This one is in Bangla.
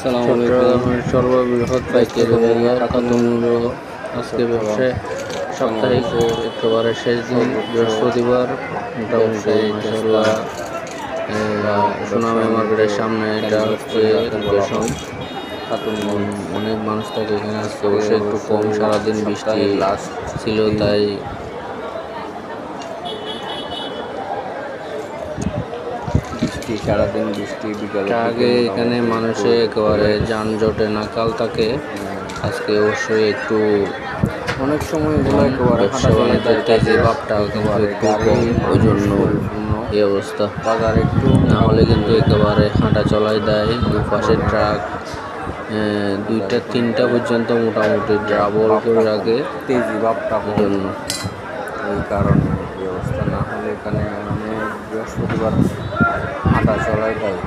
চট্টগ্রামের সর্ববৃহৎ পাইকারি বাজার খাতুন আজকে ব্যবসায় সাপ্তাহিক একেবারে শেষ দিন বৃহস্পতিবার। মোটামুটি মাশাআল্লাহ সুনামে মার্কেটের সামনে এটা হচ্ছে লোকেশন। অনেক মানুষ থাকে এখানে। আজকে অবশ্য একটু কম, সারাদিন বৃষ্টি ছিল তাই সারাদিন বৃষ্টি বিকালে আগে এখানে মানুষে একেবারে যানজটে নাকাল থাকে। আজকে অবশ্যই একটু অনেক সময় ব্যবসা বাণিজ্যের তেজি ভাবটা কিন্তু একটু কম, ওই জন্য এই অবস্থা। বাজার একটু না হলে কিন্তু একেবারে হাঁটা চলাই দেয়। দুপাশে ট্রাক 2টা 3টা পর্যন্ত মোটামুটি ডাবল করে রাখে তেজি ভাবটা জন্য। এই কারণে এই অবস্থা। না হলে এখানে বৃহস্পতিবার হাঁটা চলাই দেয়।